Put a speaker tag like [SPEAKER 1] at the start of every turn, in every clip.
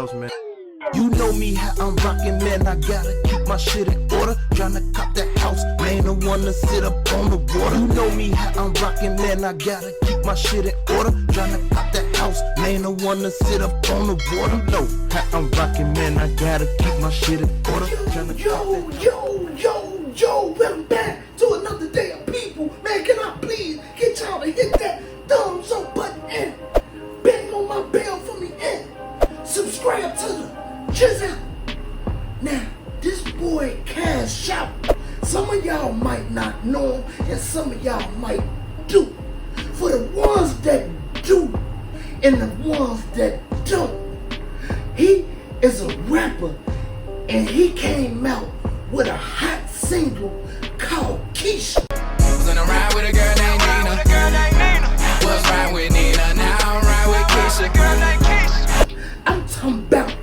[SPEAKER 1] man. You know me, how I'm rockin', man. I gotta keep my shit in order. Tryna cop that house, man. The one to sit up on the water. You know me, how I'm rockin', man. I gotta keep my shit in order. Tryna cop that house, man. The one to sit up on the water. You know how I'm rockin', man. I gotta keep my shit in order.
[SPEAKER 2] Yo, welcome back to another day of people. Man, can I please get y'all to hit that thumbs up button and bang on my bell for me and subscribe to the Cashout. Now, this boy Cashout, some of y'all might not know him and some of y'all might do. For the ones that do and the ones that don't, he is a rapper and he came out with a hot single called Cashout.
[SPEAKER 3] Was on a ride with a girl named Nina. Was riding with Nina, now I'm riding with Keisha.
[SPEAKER 2] I'm talking about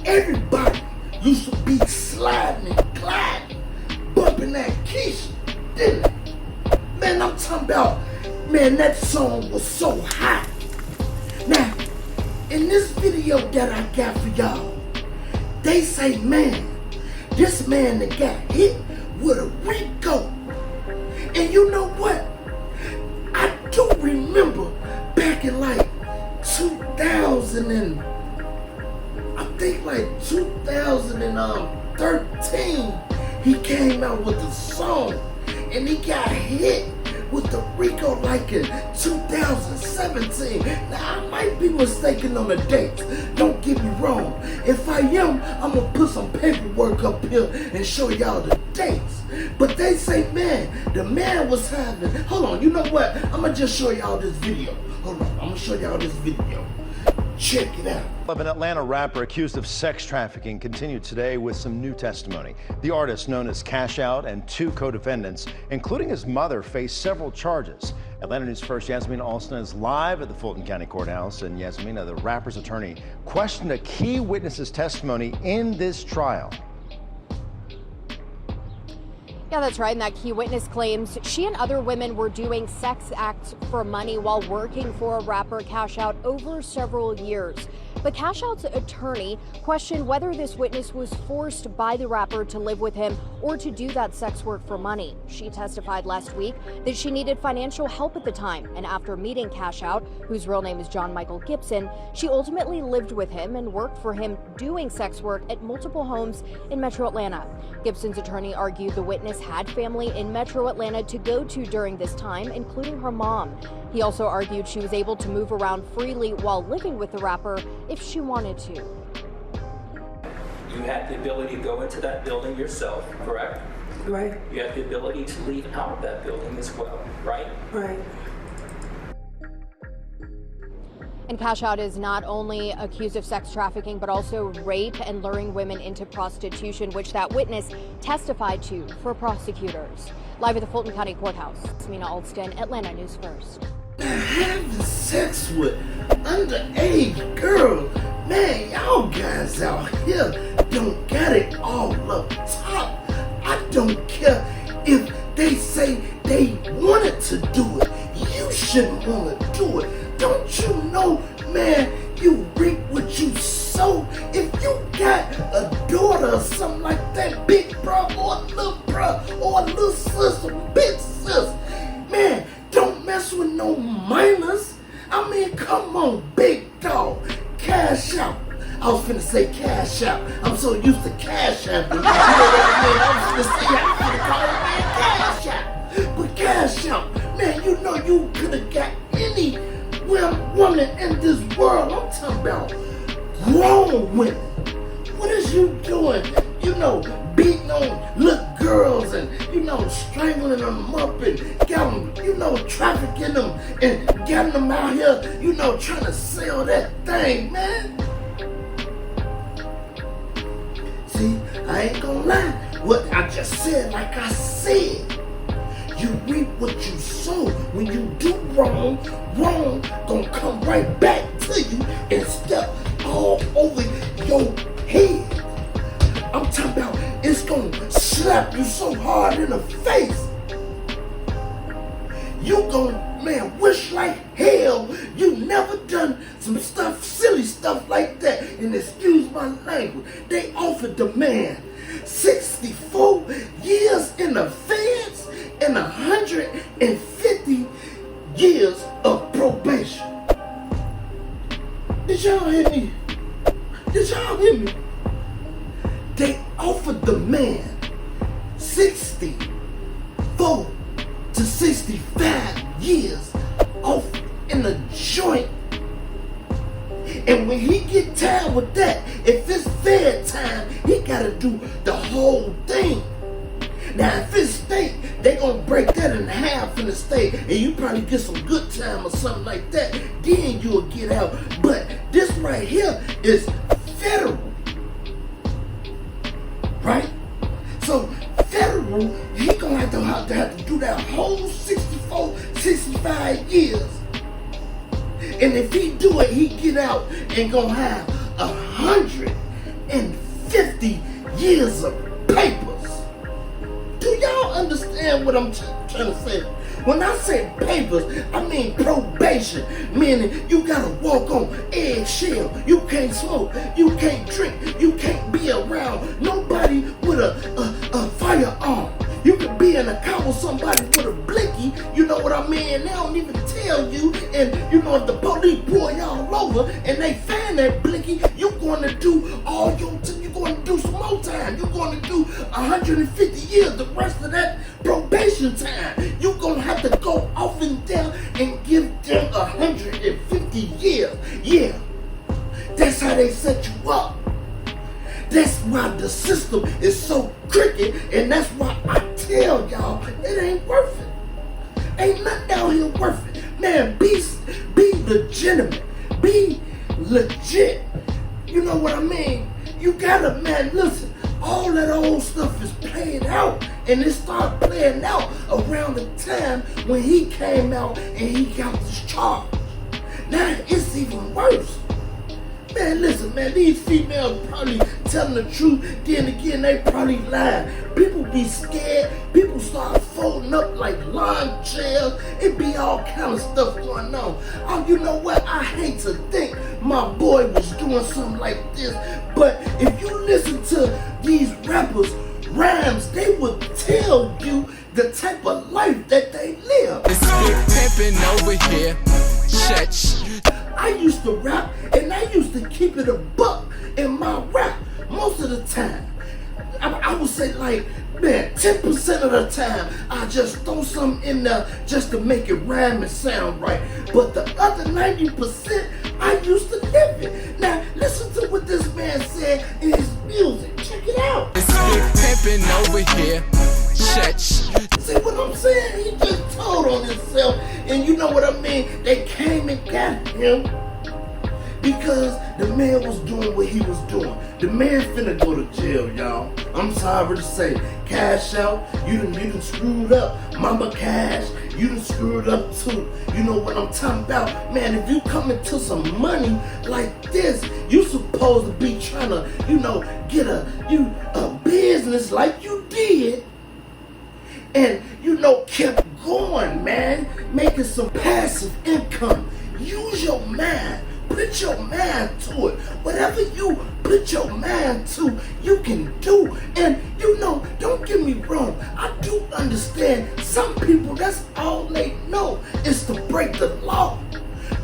[SPEAKER 2] everybody used to be sliding and gliding, bumping that Cashout, didn't it? Man, I'm talking about, man, that song was so hot. Now, in this video that I got for y'all, they say, man, this man that got hit with a Rico. And you know what? I do remember back in like 2000 and I think like 2013, he came out with a song and he got hit with the Rico like in 2017. Now I might be mistaken on the dates, don't get me wrong. If I am, I'm gonna put some paperwork up here and show y'all the dates. But they say, man, the man was having, hold on, you know what? I'm gonna just show y'all this video. Hold on, I'm gonna show y'all this video. Check it out.
[SPEAKER 4] An Atlanta rapper accused of sex trafficking continued today with some new testimony. The artist, known as Cashout, and two co-defendants, including his mother, face several charges. Atlanta News First Yasmin Alston is live at the Fulton County Courthouse. And Yasmina, the rapper's attorney, questioned a key witness's testimony in this trial.
[SPEAKER 5] Yeah, that's right. And that key witness claims she and other women were doing sex acts for money while working for a rapper, Cashout, over several years. But Cashout's attorney questioned whether this witness was forced by the rapper to live with him or to do that sex work for money. She testified last week that she needed financial help at the time, and after meeting Cashout, whose real name is John Michael Gibson, she ultimately lived with him and worked for him doing sex work at multiple homes in Metro Atlanta. Gibson's attorney argued the witness had family in Metro Atlanta to go to during this time, including her mom. He also argued she was able to move around freely while living with the rapper if she wanted to.
[SPEAKER 6] You had the ability to go into that building yourself, correct?
[SPEAKER 7] Right.
[SPEAKER 6] You have the ability to leave out of that building as well, right?
[SPEAKER 7] Right.
[SPEAKER 5] And Cashout is not only accused of sex trafficking, but also rape and luring women into prostitution, which that witness testified to for prosecutors. Live at the Fulton County Courthouse, Yasmina Alston, Atlanta News First.
[SPEAKER 2] Having sex with underage girls, man, y'all guys out here don't got it all up top. I don't care if they say they wanted to do it. You shouldn't want to do it. Don't you know, man, you reap what you sow. If you got a daughter or something like that, big bro or a little bro or a little sis or big sis, man, don't mess with no minors. I mean, come on, big dog. Cashout. I was finna say Cashout. I'm so used to Cashout. You know what I mean? I was finna say, I finna call it man Cashout. But Cashout, man, you know you could've got any woman in this world. I'm talking about grown women. What is you doing? You know, beating on little girls and, you know, strangling them up and getting them, you know, trafficking them and getting them out here, you know, trying to sell that thing, man. See, I ain't gonna lie. What I just said, like I said, you reap what you sow. When you do wrong, wrong gonna come right back to you and step all over your head. I'm talking about it's gonna slap you so hard in the face. You gonna, man, wish like hell you never done some stuff, silly stuff like that. And excuse my language, they offered the man 64 years in the feds and 150 years of probation. Did y'all hear me? Did y'all hear me? They offered the man 64 to 65 years off in a joint. And when he get tired with that, if it's fair time, he gotta do the whole thing. Now, if it's state, they gonna break that in half in the state, and you probably get some good time or something like that. Then you'll get out. But this right here is federal, right? So federal, he gonna have to do that whole 64, 65 years. And if he do it, he get out and gonna have 150 years of papers. Do y'all understand what I'm trying to say? When I say papers, I mean probation, meaning you gotta walk on eggshell. You can't smoke, you can't drink, you can't be around nobody with a firearm. You could be in a car with somebody with a blicky, you know what I mean? They don't even tell you, and you know if the police pull y'all over and they find that blicky, you're going to do all your time. You're going to do some more time. You're going to do 150 years, the rest of that probation time. You're going to have to go off and down and give them 150 years. Yeah, that's how they set you up. That's why the system is so crooked, and that's why I tell y'all it ain't worth it. Ain't nothing out here worth it. Man, be legitimate. Be legit. You know what I mean? You gotta, man, listen, all that old stuff is played out, and it started playing out around the time when he came out and he got discharged. Now it's even worse. Man, listen, man, these females probably telling the truth, then again, they probably lying. People be scared, people start folding up like lawn chairs, it be all kind of stuff going on. Oh, you know what, I hate to think my boy was doing something like this, but if you listen to these rappers' rhymes, they would tell you the type of life that they live.
[SPEAKER 3] It's big pimpin' over here. Shut.
[SPEAKER 2] I used to rap, and I used to keep it a buck in my rap most of the time. I would say like, man, 10% of the time, I just throw something in there just to make it rhyme and sound right. But the other 90%, I used to live it. Now, listen to what this man said in his music. Check it out.
[SPEAKER 3] It's big pimpin' over here. Shut.
[SPEAKER 2] See what I'm saying? He just told on himself, and you know what I mean? They came and got him because the man was doing what he was doing. The man finna go to jail, y'all. I'm sorry to say. Cashout, you done screwed up. Mama Cash, you done screwed up too. You know what I'm talking about? Man, if you come into some money like this, you supposed to be trying to, you know, get a business like you did. And, you know, kept going, man. Making some passive income. Use your mind. Put your mind to it. Whatever you put your mind to, you can do. And, you know, don't get me wrong. I do understand some people, that's all they know is to break the law.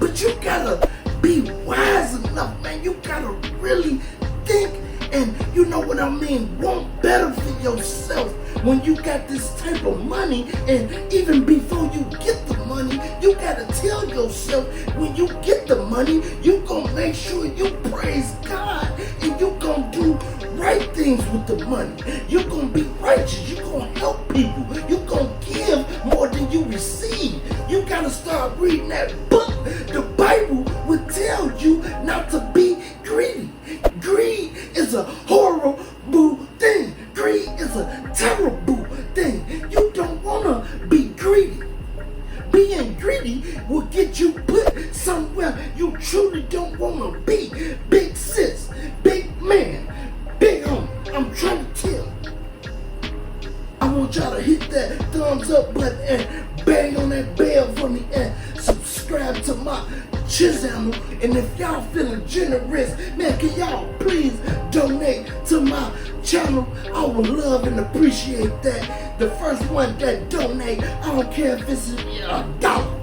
[SPEAKER 2] But you gotta be wise enough, man. You gotta really think and, you know what I mean, want better for yourself. When you got this type of money, and even before you get the money, you gotta tell yourself, when you get the money, you gonna make sure you praise God, and you gonna do right things with the money. You gonna be righteous, you gonna help people, you gonna give more than you receive. You gotta start reading that book. The Bible would tell you not to be greedy. Greed is a horrible thing. Greed is a terrible thing. You don't want to be greedy. Being greedy will get you put somewhere you truly don't want to be. Big sis, big man, big homie. I'm trying to tell you. And if y'all feeling generous, man, can y'all please donate to my channel? I would love and appreciate that. The first one that donate, I don't care if it's $1.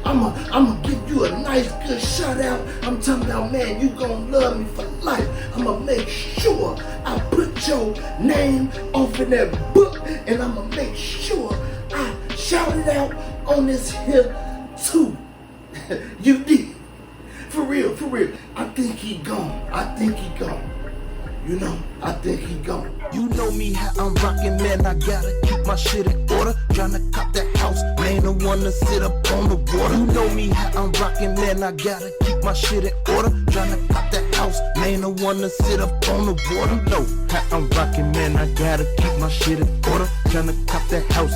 [SPEAKER 2] I'ma give you a nice good shout out. I'm talking about, man, you gonna love me for life. I'ma make sure I put your name off in that book, and I'ma make sure I shout it out on this here too. You did. For real, for real. I think he gone. I think he gone. You know, I think he gone.
[SPEAKER 1] You know me how I'm rockin', man, I gotta keep my shit in order. Tryna cop that house, man, the one to sit up on the water. You know me how I'm rockin', man, I gotta keep my shit in order. Tryna cop that house, man, the one to sit up on the water. Know how I'm rockin', man, I gotta keep my shit in order. Tryna cop that house.